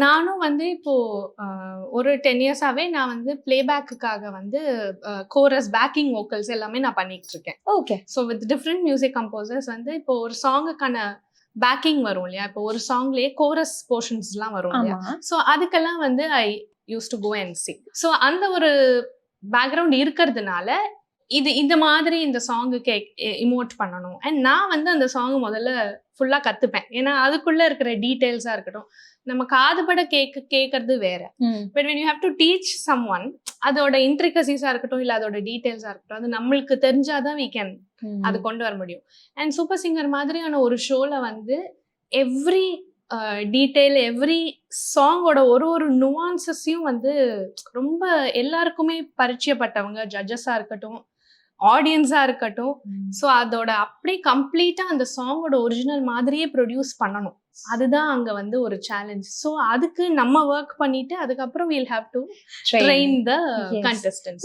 நானும் வந்து இப்போ ஒரு 10 இயர்ஸாவே நான் வந்து பிளேபேக்குக்காக வந்து கோரஸ், பேக்கிங் வோக்கல்ஸ் எல்லாமே நான் பண்ணிட்டு இருக்கேன். Okay. So with different music composers வந்து இப்போ ஒரு சாங்குக்கான பேக்கிங் வரும் இல்லையா? இப்போ ஒரு சாங்லயே கோரஸ் போர்ஷன்ஸ்லாம் வரும் இல்லையா? ஆமா. ஸோ அதுக்கெல்லாம் வந்து I use to go and sing. So அந்த ஒரு பேக்ரவுண்ட் இருக்கிறதுனால இது இந்த மாதிரி இந்த சாங்குக்கு இமோட் பண்ணணும். அண்ட் நான் வந்து அந்த சாங் முதல்ல ஃபுல்லா கத்துப்பேன். ஏன்னா அதுக்குள்ள இருக்கிற டீடைல்ஸா இருக்கட்டும், நம்ம காதுபட கேட்கறது வேற. But when you have to teach someone, அதோட இன்ட்ரிகசிஸா இருக்கட்டும், இல்ல அதோட டீடைல்ஸா இருக்கட்டும், அது நம்மளுக்கு தெரிஞ்சாதான் we can அது கொண்டு வர முடியும். அண்ட் சூப்பர் சிங்கர் மாதிரியான ஒரு ஷோல வந்து எவ்ரி டீடைல், எவ்ரி சாங்கோட ஒரு நுவான்சஸையும் வந்து ரொம்ப எல்லாருக்குமே பரிச்சயப்பட்டவங்க, ஜட்ஜஸா இருக்கட்டும், ஆடியன்ஸா இருக்கட்டும். ஸோ அதோட அப்படியே கம்ப்ளீட்டா அந்த சாங்கோட ஒரிஜினல் மாதிரியே ப்ரொடியூஸ் பண்ணணும். அதுதான் அங்க வந்து ஒரு சேலஞ்ச். ஸோ அதுக்கு நம்ம ஒர்க் பண்ணிட்டு அதுக்கப்புறம் we'll have to train the contestants.